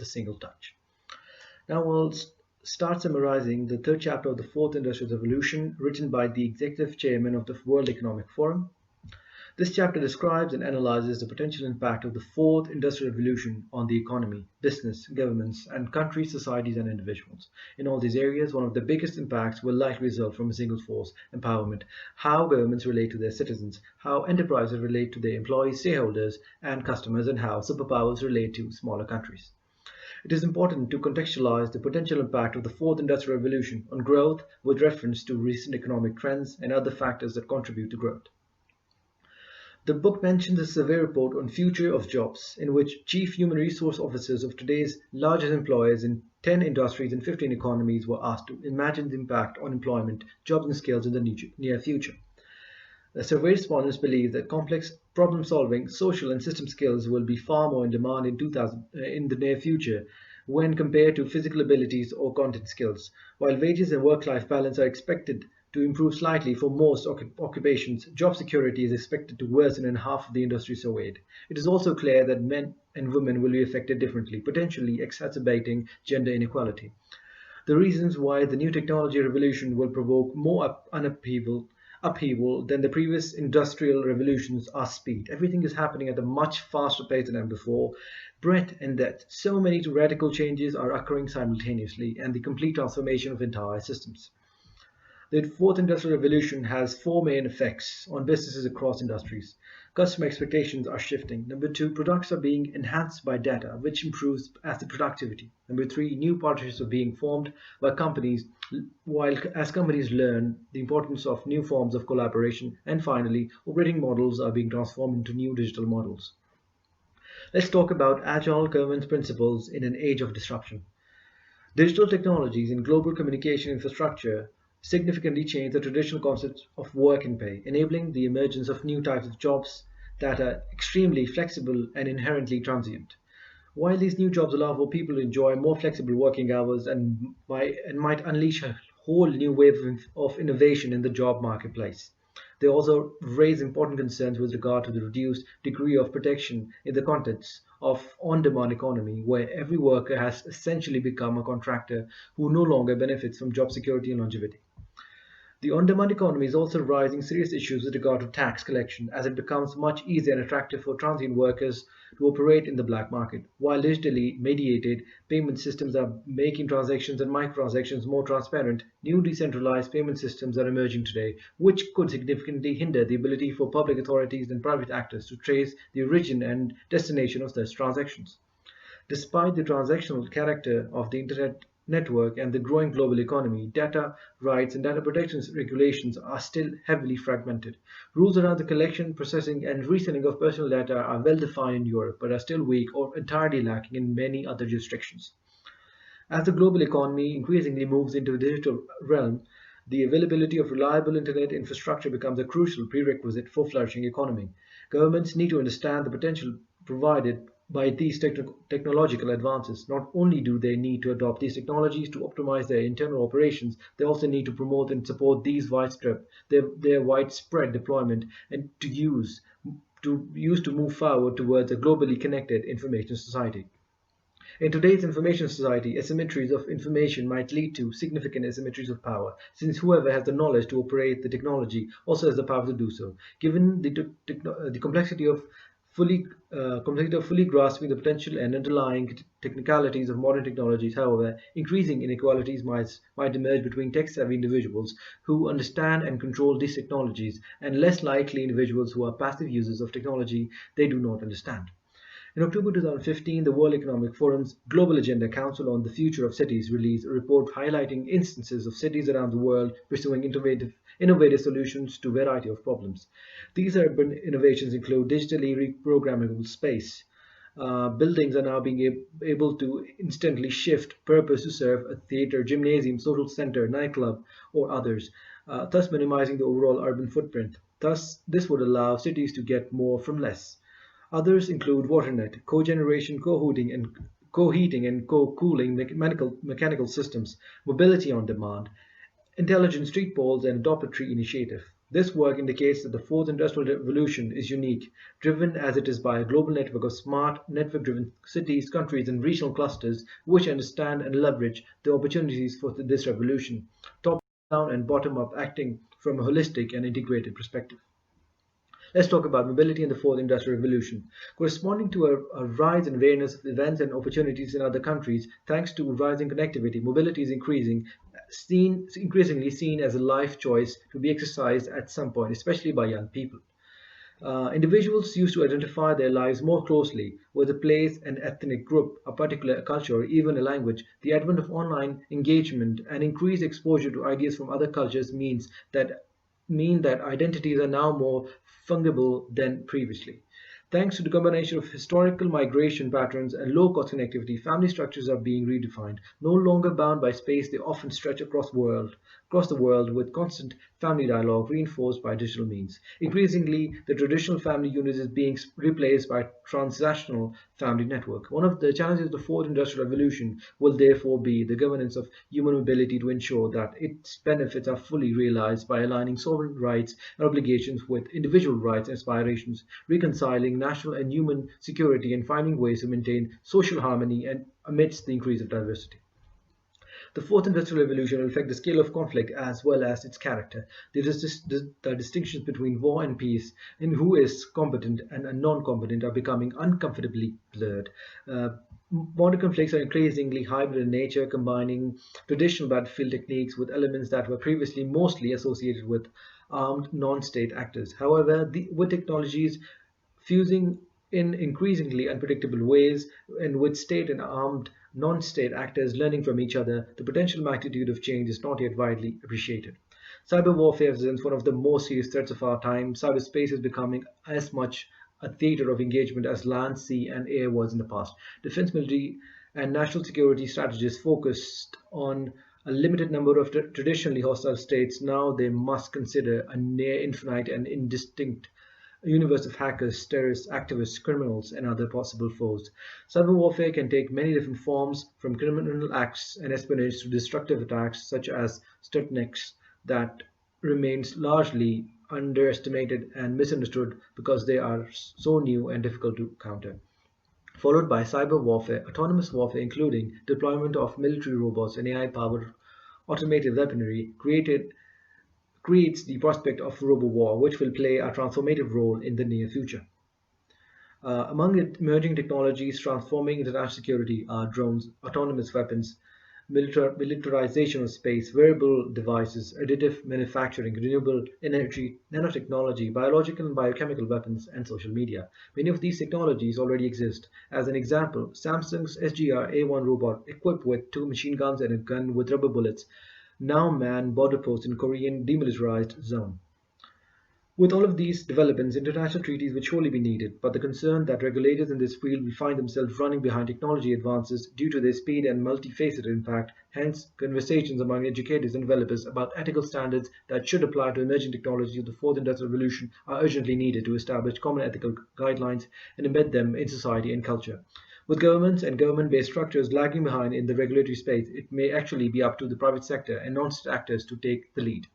the single touch. Now we'll start summarizing the third chapter of the Fourth Industrial Revolution, written by the Executive Chairman of the World Economic Forum. This chapter describes and analyzes the potential impact of the Fourth Industrial Revolution on the economy, business, governments, and countries, societies, and individuals. In all these areas, one of the biggest impacts will likely result from a single force, empowerment, how governments relate to their citizens, how enterprises relate to their employees, shareholders, and customers, and how superpowers relate to smaller countries. It is important to contextualize the potential impact of the Fourth Industrial Revolution on growth with reference to recent economic trends and other factors that contribute to growth. The book mentions a survey report on future of jobs, in which chief human resource officers of today's largest employers in 10 industries and 15 economies were asked to imagine the impact on employment, jobs and skills in the near future. The survey respondents believe that complex problem-solving, social and system skills will be far more in demand in the near future when compared to physical abilities or content skills. While wages and work-life balance are expected to improve slightly for most occupations, job security is expected to worsen in half of the industry surveyed. It is also clear that men and women will be affected differently, potentially exacerbating gender inequality. The reasons why the new technology revolution will provoke more upheaval than the previous industrial revolutions are speed. Everything is happening at a much faster pace than ever before. Breadth and depth. So many radical changes are occurring simultaneously, and the complete transformation of entire systems. The Fourth Industrial Revolution has four main effects on businesses across industries. Customer expectations are shifting. Number two, products are being enhanced by data, which improves asset productivity. Number three, new partnerships are being formed by companies, as companies learn the importance of new forms of collaboration. And finally, operating models are being transformed into new digital models. Let's talk about agile governance principles in an age of disruption. Digital technologies in global communication infrastructure significantly change the traditional concepts of work and pay, enabling the emergence of new types of jobs that are extremely flexible and inherently transient. While these new jobs allow for people to enjoy more flexible working hours and might unleash a whole new wave of innovation in the job marketplace, they also raise important concerns with regard to the reduced degree of protection in the context of on-demand economy, where every worker has essentially become a contractor who no longer benefits from job security and longevity. The on-demand economy is also raising serious issues with regard to tax collection, as it becomes much easier and attractive for transient workers to operate in the black market. While digitally mediated payment systems are making transactions and microtransactions more transparent, new decentralized payment systems are emerging today, which could significantly hinder the ability for public authorities and private actors to trace the origin and destination of such transactions. Despite the transactional character of the Internet network and the growing global economy, data rights and data protection regulations are still heavily fragmented. Rules around the collection, processing, and reselling of personal data are well defined in Europe, but are still weak or entirely lacking in many other jurisdictions. As the global economy increasingly moves into the digital realm, the availability of reliable internet infrastructure becomes a crucial prerequisite for flourishing economy. Governments need to understand the potential provided by these technological advances. Not only do they need to adopt these technologies to optimize their internal operations, they also need to promote and support their widespread deployment and to move forward towards a globally connected information society. In today's information society, asymmetries of information might lead to significant asymmetries of power, since whoever has the knowledge to operate the technology also has the power to do so. Given the complexity of fully grasping the potential and underlying technicalities of modern technologies, however, increasing inequalities might emerge between tech-savvy individuals who understand and control these technologies and less likely individuals who are passive users of technology they do not understand. In October 2015, the World Economic Forum's Global Agenda Council on the Future of Cities released a report highlighting instances of cities around the world pursuing innovative solutions to a variety of problems. These urban innovations include digitally reprogrammable space. Buildings are now being able to instantly shift purpose to serve a theater, gymnasium, social center, nightclub, or others, thus minimizing the overall urban footprint. Thus, this would allow cities to get more from less. Others include WaterNet, cogeneration, co-heating and co-cooling mechanical systems, mobility on demand, intelligent street poles, and adopted tree initiative. This work indicates that the fourth industrial revolution is unique, driven as it is by a global network of smart, network driven cities, countries, and regional clusters which understand and leverage the opportunities for this revolution, top down and bottom up, acting from a holistic and integrated perspective. Let's talk about mobility in the fourth industrial revolution. Corresponding to a rise in awareness of events and opportunities in other countries, thanks to rising connectivity, mobility is increasingly seen as a life choice to be exercised at some point, especially by young people. Individuals used to identify their lives more closely with a place, an ethnic group, a particular culture, or even a language. The advent of online engagement and increased exposure to ideas from other cultures mean that identities are now more fungible than previously. Thanks to the combination of historical migration patterns and low-cost connectivity, family structures are being redefined. No longer bound by space, they often stretch across the world with constant family dialogue reinforced by digital means. Increasingly, the traditional family unit is being replaced by transnational family network. One of the challenges of the fourth industrial revolution will therefore be the governance of human mobility to ensure that its benefits are fully realized by aligning sovereign rights and obligations with individual rights and aspirations, reconciling national and human security, and finding ways to maintain social harmony and amidst the increase of diversity. The fourth industrial revolution will affect the scale of conflict as well as its character. The distinctions between war and peace, and who is competent and non-competent, are becoming uncomfortably blurred. Modern conflicts are increasingly hybrid in nature, combining traditional battlefield techniques with elements that were previously mostly associated with armed non-state actors. However, with technologies fusing in increasingly unpredictable ways, and with state and armed non-state actors learning from each other, the potential magnitude of change is not yet widely appreciated. Cyber warfare presents one of the most serious threats of our time. Cyberspace is becoming as much a theater of engagement as land, sea, and air was in the past. Defense, military, and national security strategists focused on a limited number of traditionally hostile states. Now they must consider a near infinite and indistinct a universe of hackers, terrorists, activists, criminals, and other possible foes. Cyber warfare can take many different forms, from criminal acts and espionage to destructive attacks such as Stuxnet, that remains largely underestimated and misunderstood because they are so new and difficult to counter. Followed by cyber warfare, autonomous warfare, including deployment of military robots and AI-powered automated weaponry, creates the prospect of robo-war, which will play a transformative role in the near future. Among emerging technologies transforming international security are drones, autonomous weapons, militarization of space, wearable devices, additive manufacturing, renewable energy, nanotechnology, biological and biochemical weapons, and social media. Many of these technologies already exist. As an example, Samsung's SGR A1 robot, equipped with two machine guns and a gun with rubber bullets, now man border posts in Korean demilitarized zone. With all of these developments, international treaties will surely be needed, but the concern that regulators in this field will find themselves running behind technology advances due to their speed and multifaceted impact. Hence, conversations among educators and developers about ethical standards that should apply to emerging technologies of the fourth industrial revolution are urgently needed to establish common ethical guidelines and embed them in society and culture. With governments and government-based structures lagging behind in the regulatory space, it may actually be up to the private sector and non-state actors to take the lead.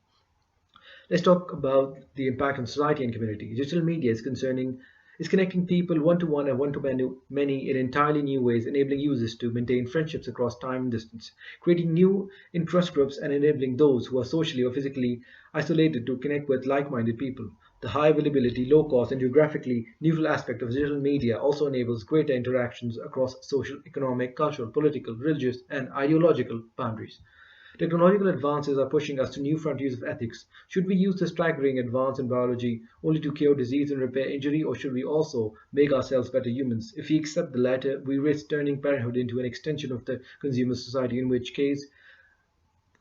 Let's talk about the impact on society and community. Digital media is connecting people one-to-one and one-to-many in entirely new ways, enabling users to maintain friendships across time and distance, creating new interest groups and enabling those who are socially or physically isolated to connect with like-minded people. The high availability, low cost, and geographically neutral aspect of digital media also enables greater interactions across social, economic, cultural, political, religious, and ideological boundaries. Technological advances are pushing us to new frontiers of ethics. Should we use the staggering advance in biology only to cure disease and repair injury, or should we also make ourselves better humans? If we accept the latter, we risk turning parenthood into an extension of the consumer society, in which case,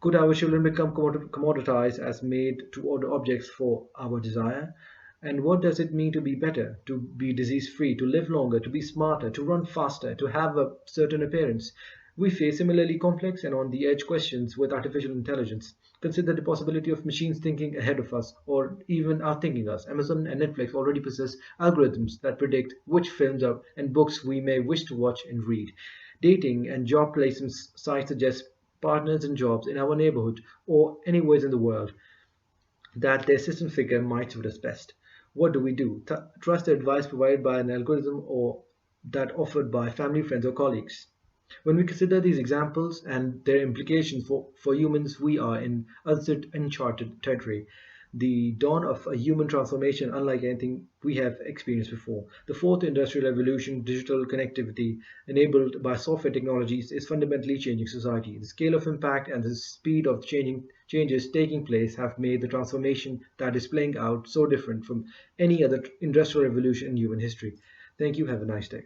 could our children become commoditized as made to order objects for our desire? And what does it mean to be better, to be disease free, to live longer, to be smarter, to run faster, to have a certain appearance? We face similarly complex and on the edge questions with artificial intelligence. Consider the possibility of machines thinking ahead of us or even outthinking us. Amazon and Netflix already possess algorithms that predict which films and books we may wish to watch and read. Dating and job placement sites suggest partners and jobs in our neighborhood or anywhere in the world. that the assistant figure might suit us best. What do we do? Trust the advice provided by an algorithm or that offered by family, friends, or colleagues? When we consider these examples and their implications for humans, we are in uncharted territory. The dawn of a human transformation unlike anything we have experienced before. The fourth industrial revolution, digital connectivity enabled by software technologies, is fundamentally changing society. The scale of impact and the speed of changes taking place have made the transformation that is playing out so different from any other industrial revolution in human history. Thank you. Have a nice day.